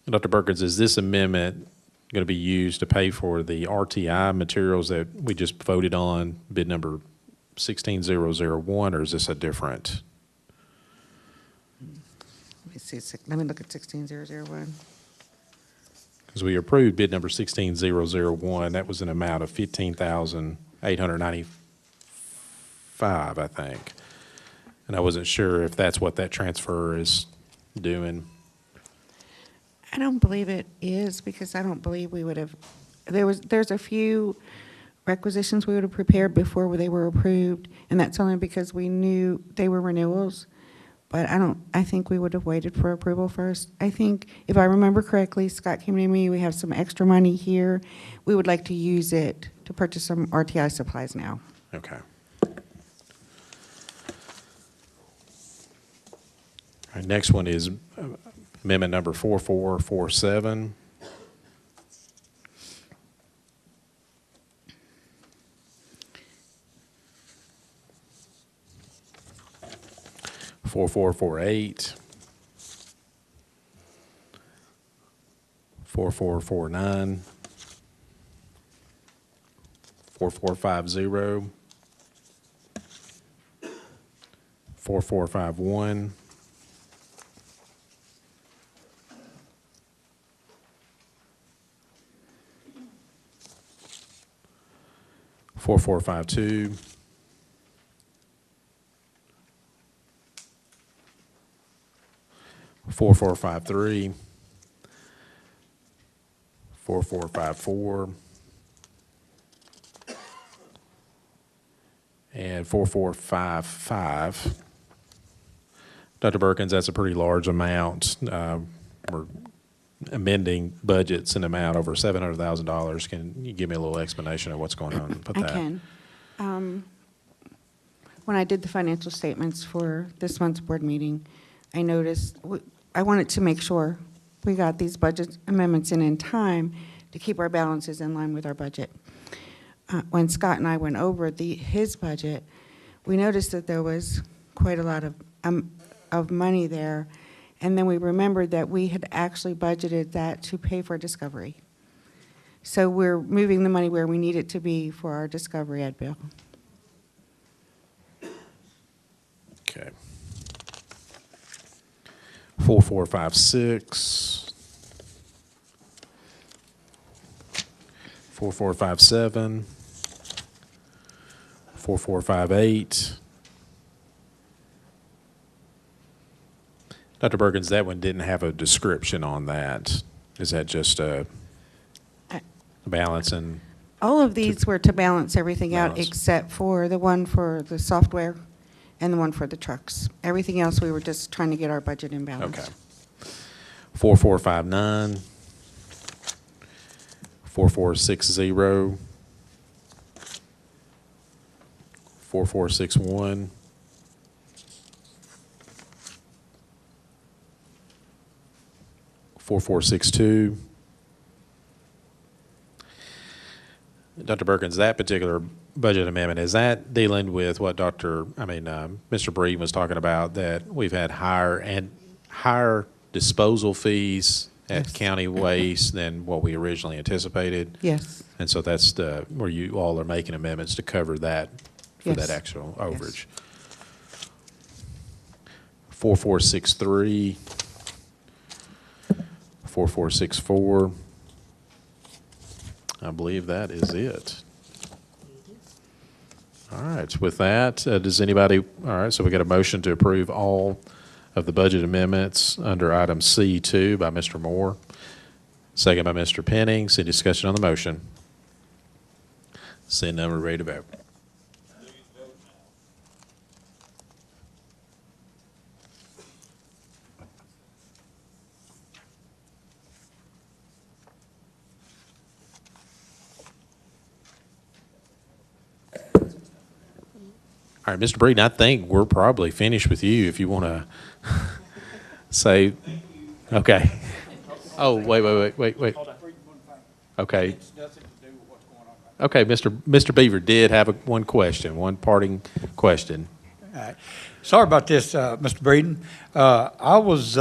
Dr. Perkins, is this amendment going to be used to pay for the RTI materials that we just voted on, bid number 16001, or is this a different? Let me look at 16001. Because we approved bid number 16001, that was an amount of $15,895, I think. And I wasn't sure if that's what that transfer is doing. I don't believe it is, because I don't believe we would have, there's a few requisitions we would have prepared before they were approved, and that's only because we knew they were renewals. But I think we would have waited for approval first. I think, if I remember correctly, Scott came to me, we have some extra money here. We would like to use it to purchase some RTI supplies now. Okay. All right, next one is amendment number 4447. Four, 4449, 4450, 4451, 4452, 4453, 4454, and 4455. Dr. Perkins, that's a pretty large amount. We're amending budgets in amount over $700,000. Can you give me a little explanation of what's going on with that? I can. When I did the financial statements for this month's board meeting, I noticed, I wanted to make sure we got these budget amendments in time to keep our balances in line with our budget. When Scott and I went over his budget, we noticed that there was quite a lot of money there, and then we remembered that we had actually budgeted that to pay for Discovery. So we're moving the money where we need it to be for our Discovery Ed bill. Okay. 4456, 4457, 4458. Dr. Perkins, that one didn't have a description on that. Is that just a balance and? All of these were to balance everything out Balance. except for the one for the software and the one for the trucks. Everything else, we were just trying to get our budget in balance. Okay. 4459, 4460, 4461, 4462. Dr. Perkins, that particular budget amendment, is that dealing with what Mr. Breed was talking about, that we've had higher disposal fees at Yes. county waste than what we originally anticipated? Yes. And so that's where you all are making amendments to cover that, for Yes. that actual overage. 4463, 4464. I believe that is it. All right, with that, does anybody, all right, so we got a motion to approve all of the budget amendments under item C2 by Mr. Moore, second by Mr. Pennings. Any discussion on the motion? Seeing none, we're ready to vote. All right, Mr. Breeden, I think we're probably finished with you if you want to say, okay. Oh, wait. Okay. Okay, Mr. Beaver did have one parting question. All right. Sorry about this, Mr. Breeden. I was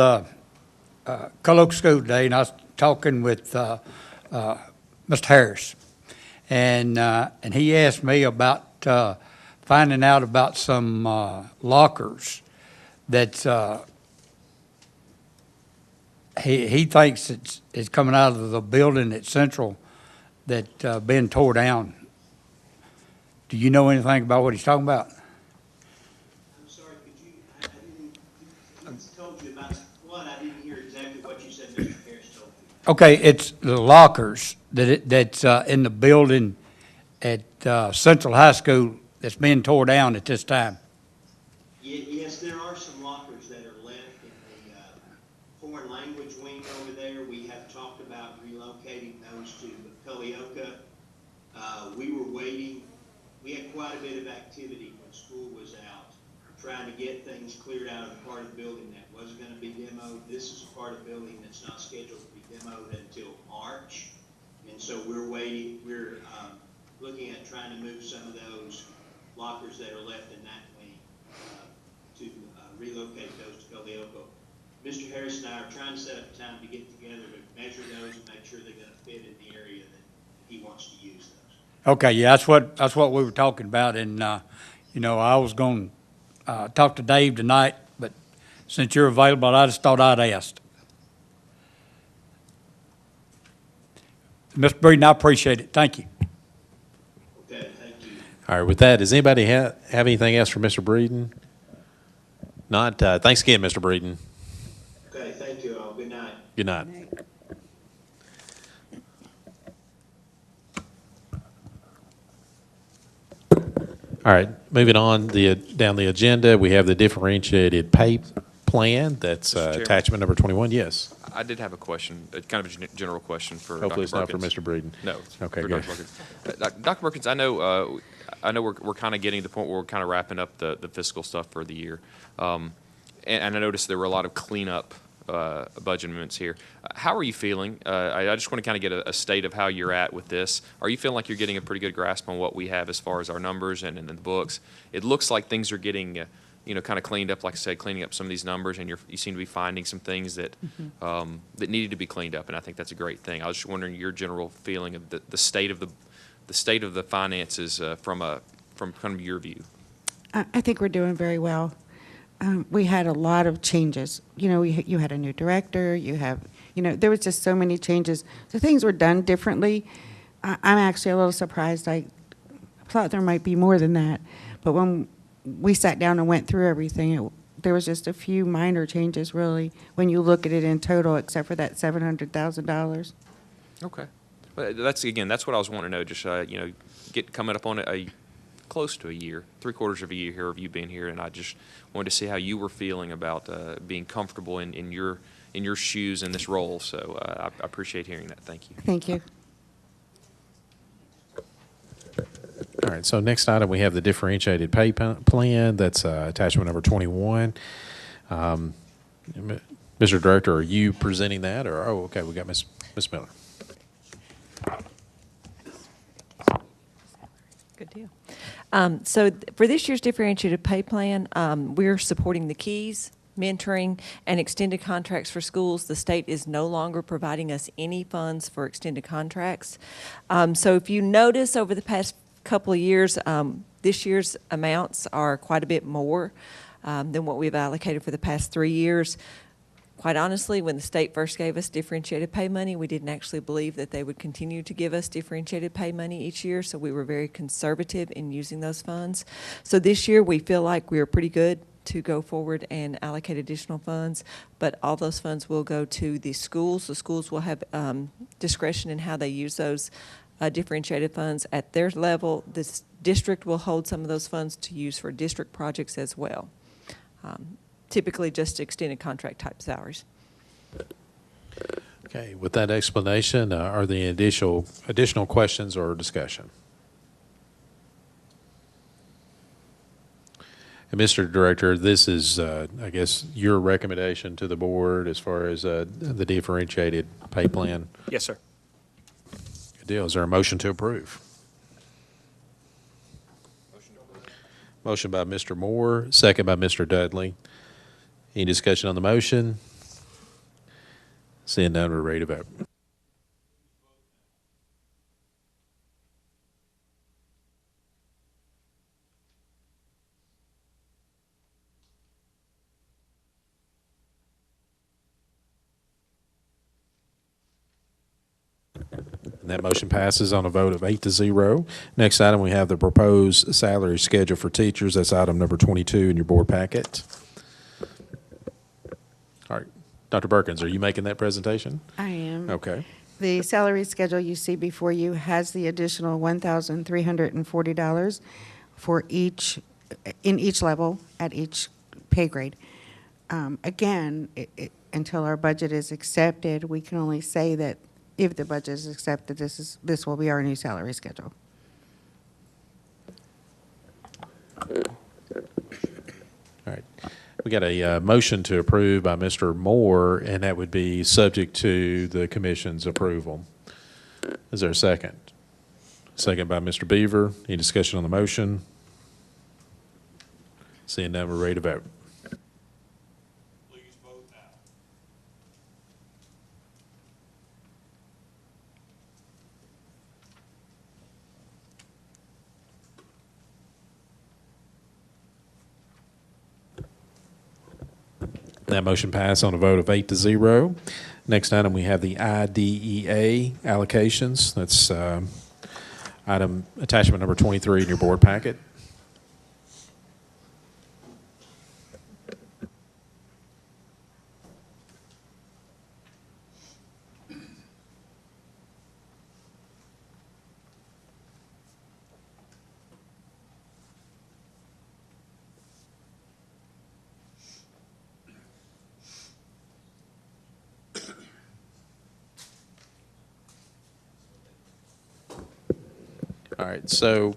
Colloquial School today, and I was talking with Mr. Harris, and he asked me about finding out about some lockers that he thinks it's coming out of the building at Central that been tore down. Do you know anything about what he's talking about? I'm sorry, could you, I didn't, he told you about what, I didn't hear exactly what you said Mr. Harris told you. Okay, it's the lockers that's in the building at Central High School that's being tore down at this time. Yes, there are some lockers that are left in the foreign language wing over there. We have talked about relocating those to Culleoka. We were waiting, we had quite a bit of activity when school was out, trying to get things cleared out of the part of the building that wasn't gonna be demoed. This is a part of the building that's not scheduled to be demoed until March. And so we're waiting, we're, looking at trying to move some of those lockers that are left in that wing, to relocate those to Caleoco. Mr. Harris and I are trying to set up a time to get together to measure those and make sure they're gonna fit in the area that he wants to use those. Okay, yeah, that's what we were talking about, and, you know, I was gonna, talk to Dave tonight, but since you're available, I just thought I'd ask. Mr. Breeden, I appreciate it, thank you. Okay, thank you. All right, with that, does anybody have anything else for Mr. Breeden? Not, thanks again, Mr. Breeden. Okay, thank you all. Good night. Good night. All right, moving on, down the agenda, we have the differentiated pay plan. That's Mr. Chairman. attachment number 21. Yes. I did have a question, kind of a general question for Dr. Hopefully it's not for Perkins. Mr. Breeden. No. Okay, for good. Dr. Perkins. Dr. Perkins, I know we're kind of getting to the point where we're kind of wrapping up the fiscal stuff for the year. And I noticed there were a lot of cleanup budget amendments here. How are you feeling? I just want to kind of get a state of how you're at with this. Are you feeling like you're getting a pretty good grasp on what we have as far as our numbers and the books? It looks like things are getting, kind of cleaned up, like I said, cleaning up some of these numbers, and you seem to be finding some things that that needed to be cleaned up, and I think that's a great thing. I was just wondering your general feeling of the state of the finances from kind of your view. I think we're doing very well. We had a lot of changes. You know, you had a new director, there was just so many changes. So things were done differently. I'm actually a little surprised. I thought there might be more than that. But when we sat down and went through everything, there was just a few minor changes, really, when you look at it in total, except for that $700,000. Okay. But that's what I was wanting to know, just, coming up on close to a year, 3/4 of a year here of you being here, and I just wanted to see how you were feeling about being comfortable in your shoes in this role. So I appreciate hearing that. Thank you. Thank you. All right, so next item, we have the differentiated pay plan. That's attachment number 21. Mr. Director, are you presenting that, or, oh, okay, we got Ms. Miller. Good deal. So for this year's differentiated pay plan, we're supporting the keys, mentoring, and extended contracts for schools. The state is no longer providing us any funds for extended contracts. So if you notice over the past couple of years, this year's amounts are quite a bit more than what we've allocated for the past 3 years. Quite honestly, when the state first gave us differentiated pay money, we didn't actually believe that they would continue to give us differentiated pay money each year, so we were very conservative in using those funds. So this year, we feel like we are pretty good to go forward and allocate additional funds, but all those funds will go to the schools. The schools will have discretion in how they use those differentiated funds at their level. This district will hold some of those funds to use for district projects as well. Typically just extended contract type salaries. Okay, with that explanation, are there additional questions or discussion? And Mr. Director, this is, I guess, your recommendation to the board as far as the differentiated pay plan? Yes, sir. Good deal. Is there a motion to approve? Motion by Mr. Moore, second by Mr. Dudley. Any discussion on the motion? Seeing none, we're ready to vote. And that motion passes on a vote of 8-0. Next item, we have the proposed salary schedule for teachers. That's item number 22 in your board packet. All right. Dr. Perkins, are you making that presentation? I am. Okay. The salary schedule you see before you has the additional $1,340 for in each level at each pay grade. Again, until our budget is accepted, we can only say that if the budget is accepted, this will be our new salary schedule. All right. We got a motion to approve by Mr. Moore, and that would be subject to the commission's approval. Is there a second? Second by Mr. Beaver. Any discussion on the motion? Seeing none, we're ready to vote. Please vote now. That motion passed on a vote of 8-0. Next item, we have the IDEA allocations. That's item attachment number 23 in your board packet. All right, so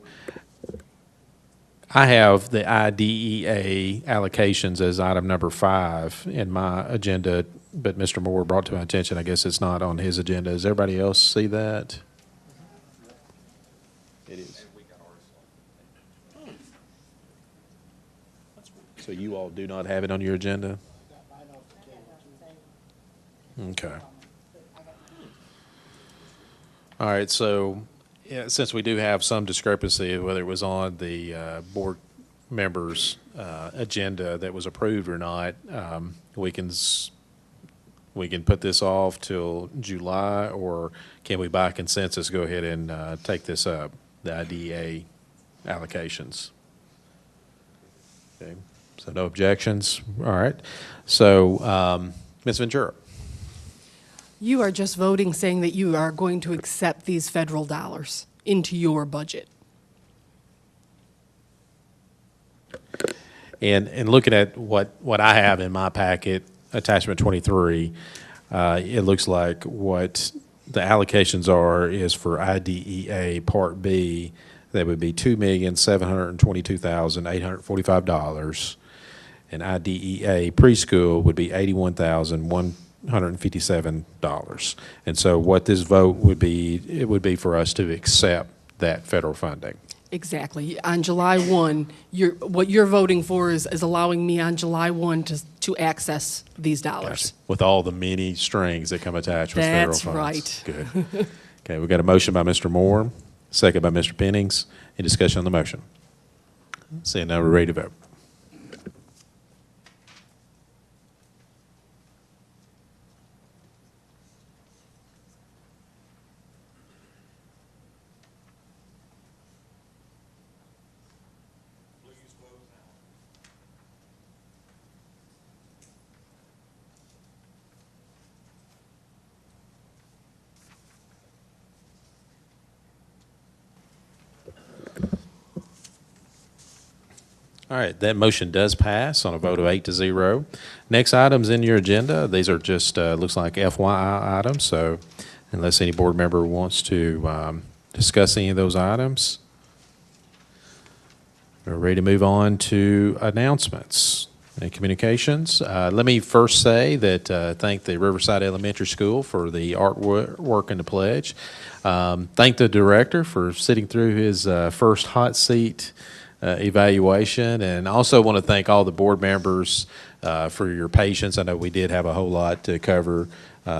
I have the IDEA allocations as item number 5 in my agenda, but Mr. Moore brought to my attention, I guess it's not on his agenda. Does everybody else see that? It is. So you all do not have it on your agenda? Okay. All right, so yeah, since we do have some discrepancy, whether it was on the board members' agenda that was approved or not, we can put this off till July, or can we by consensus go ahead and take this up, the IDEA allocations? Okay, so no objections. All right. So, Ms. Ventura. You are just voting saying that you are going to accept these federal dollars into your budget. And looking at what I have in my packet, attachment 23, it looks like what the allocations are is for IDEA Part B, that would be $2,722,845, and IDEA preschool would be $81,157. And so what this vote would be, it would be for us to accept that federal funding. Exactly. On July 1, what you're voting for is allowing me on July 1 to access these dollars. Gotcha. With all the many strings that come attached with federal That's funds. right. Good. Okay, we've got a motion by Mr. Moore, second by Mr. Pennings. Any discussion on the motion? Seeing none, we're ready to vote. All right, that motion does pass on a vote of 8-0. Next items in your agenda, these are just, looks like FYI items, so unless any board member wants to discuss any of those items, we're ready to move on to announcements and communications. Let me first say that thank the Riverside Elementary School for the artwork and the pledge. Thank the director for sitting through his first hot seat evaluation, and also want to thank all the board members for your patience. I know we did have a whole lot to cover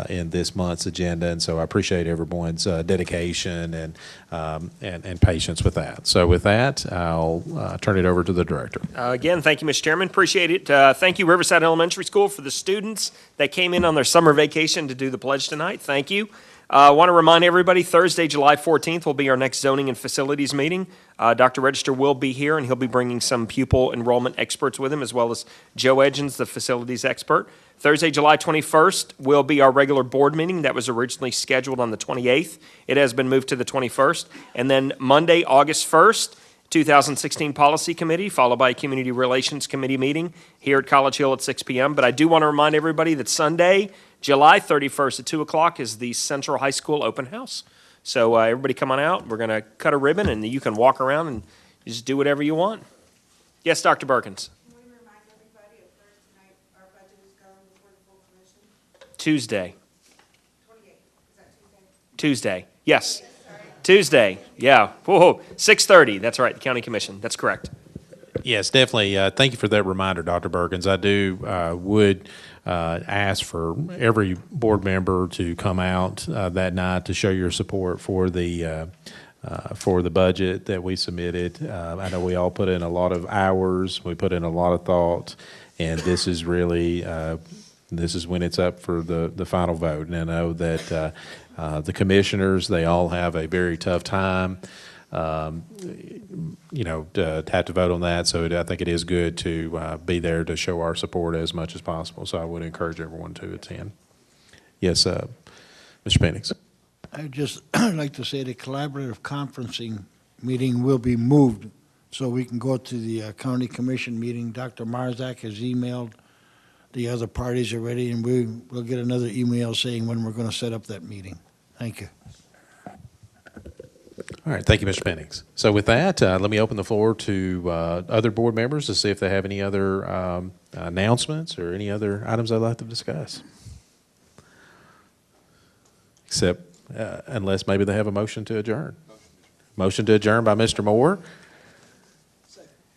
in this month's agenda, and so I appreciate everyone's dedication and patience with that. So with that, I'll turn it over to the director. Again, thank you, Mr. Chairman. Appreciate it. Thank you, Riverside Elementary School, for the students that came in on their summer vacation to do the pledge tonight. Thank you. I want to remind everybody, Thursday, July 14th, will be our next zoning and facilities meeting. Dr. Register will be here, and he'll be bringing some pupil enrollment experts with him, as well as Joe Edgens, the facilities expert. Thursday, July 21st, will be our regular board meeting that was originally scheduled on the 28th. It has been moved to the 21st. And then Monday, August 1st, 2016 Policy Committee, followed by a Community Relations Committee meeting here at College Hill at 6 p.m. But I do want to remind everybody that Sunday, July 31st at 2 o'clock is the Central High School open house. So everybody come on out. We're going to cut a ribbon, and you can walk around and just do whatever you want. Yes, Dr. Perkins. Can we remind everybody of Thursday night, our budget is going before the full commission? Tuesday. 28th, is that Tuesday? Tuesday. Yes. Tuesday. Yeah. Whoa. 6:30. That's right. The county commission. That's correct. Yes, definitely. Thank you for that reminder, Dr. Perkins. I would ask for every board member to come out that night to show your support for the budget that we submitted. I know we all put in a lot of hours, we put in a lot of thought, and this is really, this is when it's up for the final vote. And I know that the commissioners, they all have a very tough time, to have to vote on that. So I think it is good to be there to show our support as much as possible. So I would encourage everyone to attend. Yes, Mr. Penix. I'd just like to say the collaborative conferencing meeting will be moved so we can go to the county commission meeting. Dr. Marzak has emailed the other parties already, and we'll get another email saying when we're going to set up that meeting. Thank you. All right, thank you, Mr. Penix. So with that, let me open the floor to other board members to see if they have any other announcements or any other items they'd like to discuss. Except unless maybe they have a motion to adjourn. Motion to adjourn by Mr. Moore.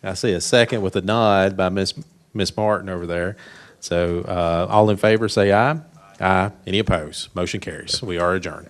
I see a second with a nod by Miss Martin over there. So all in favor, say aye. Aye. Any opposed? Motion carries. We are adjourned.